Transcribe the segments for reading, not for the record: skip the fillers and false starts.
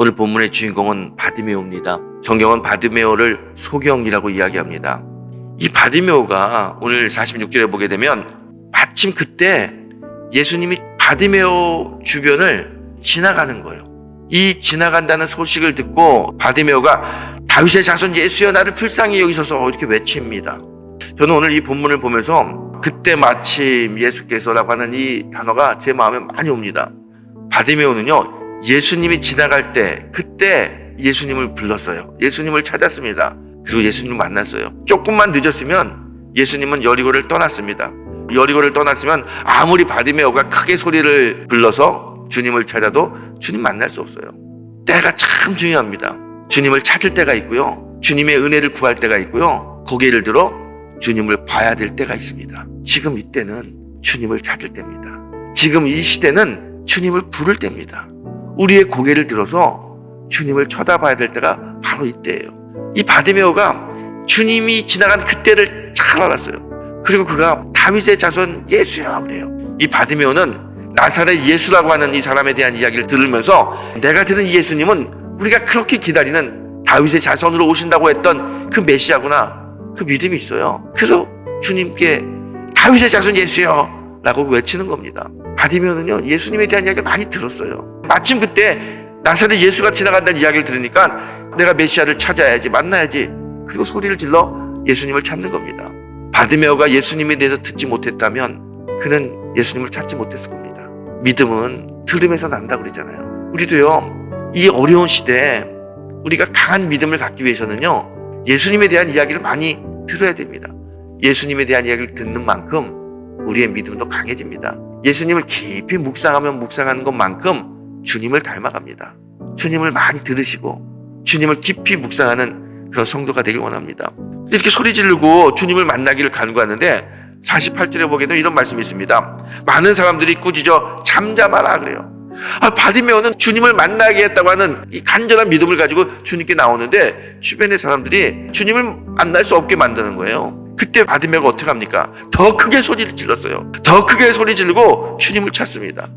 오늘 본문의 주인공은 바디메오입니다. 성경은 바디메오를 소경이라고 이야기합니다. 이 바디메오가 오늘 46절에 보게 되면 마침 그때 예수님이 바디메오 주변을 지나가는 거예요. 이 지나간다는 소식을 듣고 바디메오가 다윗의 자손 예수여 나를 불쌍히 여기소서 이렇게 외칩니다. 저는 오늘 이 본문을 보면서 그때 마침 예수께서라고 하는 이 단어가 제 마음에 많이 옵니다. 바디메오는요, 예수님이 지나갈 때 그때 예수님을 불렀어요. 예수님을 찾았습니다. 그리고 예수님을 만났어요. 조금만 늦었으면 예수님은 여리고를 떠났습니다. 여리고를 떠났으면 아무리 바디메오가 크게 소리를 불러서 주님을 찾아도 주님 만날 수 없어요. 때가 참 중요합니다. 주님을 찾을 때가 있고요, 주님의 은혜를 구할 때가 있고요, 고개를 들어 주님을 봐야 될 때가 있습니다. 지금 이때는 주님을 찾을 때입니다. 지금 이 시대는 주님을 부를 때입니다. 우리의 고개를 들어서 주님을 쳐다봐야 될 때가 바로 이때예요. 이 바디메오가 주님이 지나간 그때를 잘 알았어요. 그리고 그가 다윗의 자손 예수야 그래요. 이 바디메오는 나사렛 예수라고 하는 이 사람에 대한 이야기를 들으면서 내가 들은 이 예수님은 우리가 그렇게 기다리는 다윗의 자손으로 오신다고 했던 그 메시아구나, 그 믿음이 있어요. 그래서 주님께 다윗의 자손 예수요 라고 외치는 겁니다. 바디메오는요, 예수님에 대한 이야기를 많이 들었어요. 마침 그때 나사렛 예수가 지나간다는 이야기를 들으니까 내가 메시아를 찾아야지, 만나야지, 그리고 소리를 질러 예수님을 찾는 겁니다. 바디메오가 예수님에 대해서 듣지 못했다면 그는 예수님을 찾지 못했을 겁니다. 믿음은 들음에서 난다 그러잖아요. 우리도요, 이 어려운 시대에 우리가 강한 믿음을 갖기 위해서는요, 예수님에 대한 이야기를 많이 들어야 됩니다. 예수님에 대한 이야기를 듣는 만큼 우리의 믿음도 강해집니다. 예수님을 깊이 묵상하면 묵상하는 것만큼 주님을 닮아갑니다. 주님을 많이 들으시고 주님을 깊이 묵상하는 그런 성도가 되길 원합니다. 이렇게 소리 지르고 주님을 만나기를 간구하는데 48절에 보게 되면 이런 말씀이 있습니다. 많은 사람들이 꾸짖어 잠잠하라 그래요. 바디메오는 주님을 만나게 했다고 하는 이 간절한 믿음을 가지고 주님께 나오는데 주변의 사람들이 주님을 만날 수 없게 만드는 거예요. 그때 바디메오가 어떻게 합니까? 더 크게 소리를 질렀어요. 더 크게 소리 지르고 주님을 찾습니다.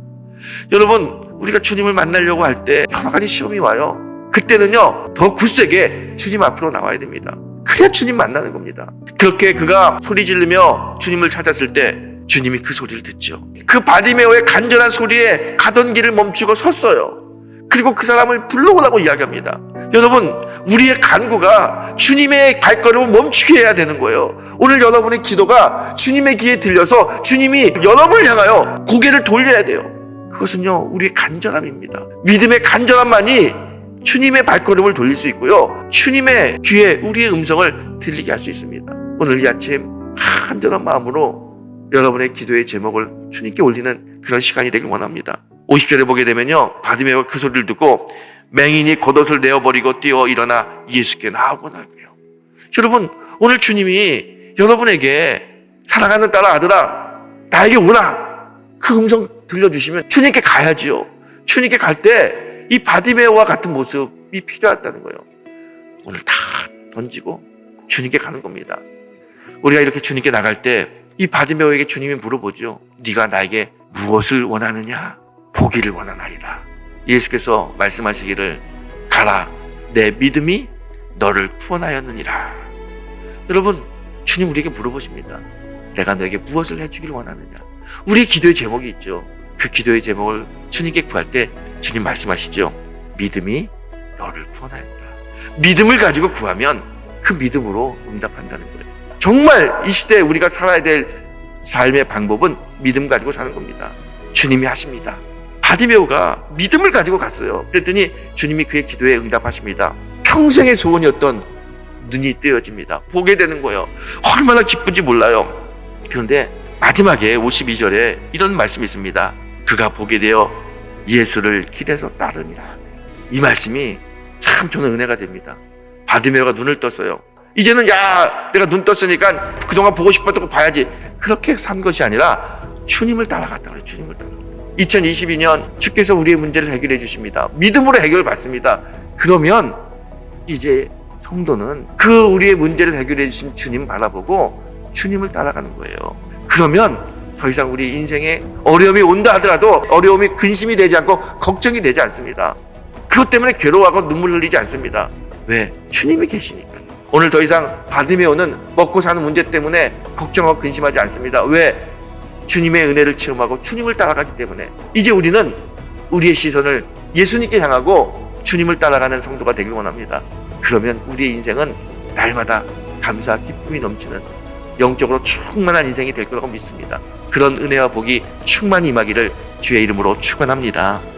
여러분, 우리가 주님을 만나려고 할 때 여러 가지 시험이 와요. 그때는요, 더 굳세게 주님 앞으로 나와야 됩니다. 그래야 주님 만나는 겁니다. 그렇게 그가 소리 지르며 주님을 찾았을 때 주님이 그 소리를 듣죠. 그 바디메오의 간절한 소리에 가던 길을 멈추고 섰어요. 그리고 그 사람을 불러오라고 이야기합니다. 여러분, 우리의 간구가 주님의 발걸음을 멈추게 해야 되는 거예요. 오늘 여러분의 기도가 주님의 귀에 들려서 주님이 여러분을 향하여 고개를 돌려야 돼요. 그것은요, 우리의 간절함입니다. 믿음의 간절함만이 주님의 발걸음을 돌릴 수 있고요, 주님의 귀에 우리의 음성을 들리게 할 수 있습니다. 오늘 이 아침 간절한 마음으로 여러분의 기도의 제목을 주님께 올리는 그런 시간이 되길 원합니다. 50절에 보게 되면요, 바디메오가 그 소리를 듣고 맹인이 겉옷을 내어버리고 뛰어 일어나 예수께 나오곤 하고요. 여러분, 오늘 주님이 여러분에게 사랑하는 딸아, 아들아, 나에게 오라, 그 음성 들려주시면 주님께 가야지요. 주님께 갈 때 이 바디메오와 같은 모습이 필요하다는 거예요. 오늘 다 던지고 주님께 가는 겁니다. 우리가 이렇게 주님께 나갈 때 이 바디메오에게 주님이 물어보죠. 네가 나에게 무엇을 원하느냐? 보기를 원하나이다. 예수께서 말씀하시기를 가라, 내 믿음이 너를 구원하였느니라. 여러분, 주님 우리에게 물어보십니다. 내가 너에게 무엇을 해주기를 원하느냐? 우리의 기도의 제목이 있죠. 그 기도의 제목을 주님께 구할 때 주님 말씀하시죠. 믿음이 너를 구원하였다. 믿음을 가지고 구하면 그 믿음으로 응답한다는 거예요. 정말 이 시대에 우리가 살아야 될 삶의 방법은 믿음 가지고 사는 겁니다. 주님이 하십니다. 바디메오가 믿음을 가지고 갔어요. 그랬더니 주님이 그의 기도에 응답하십니다. 평생의 소원이었던 눈이 뜨여집니다. 보게 되는 거예요. 얼마나 기쁜지 몰라요. 그런데 마지막에 52절에 이런 말씀이 있습니다. 그가 보게 되어 예수를 길에서 따르니라. 이 말씀이 참 저는 은혜가 됩니다. 바디메오가 눈을 떴어요. 이제는 내가 눈 떴으니까 그동안 보고 싶었던 거 봐야지, 그렇게 산 것이 아니라 주님을 따라갔다 그래요. 주님을 따라. 2022년 주께서 우리의 문제를 해결해 주십니다. 믿음으로 해결을 받습니다. 그러면 이제 성도는 그 우리의 문제를 해결해 주신 주님 바라보고 주님을 따라가는 거예요. 그러면 더 이상 우리 인생에 어려움이 온다 하더라도 어려움이 근심이 되지 않고 걱정이 되지 않습니다. 그것 때문에 괴로워하고 눈물 흘리지 않습니다. 왜? 주님이 계시니까요. 오늘 더 이상 바디메오는 먹고 사는 문제 때문에 걱정하고 근심하지 않습니다. 왜? 주님의 은혜를 체험하고 주님을 따라가기 때문에 이제 우리는 우리의 시선을 예수님께 향하고 주님을 따라가는 성도가 되길 원합니다. 그러면 우리의 인생은 날마다 감사, 기쁨이 넘치는 영적으로 충만한 인생이 될 거라고 믿습니다. 그런 은혜와 복이 충만히 임하기를 주의 이름으로 축원합니다.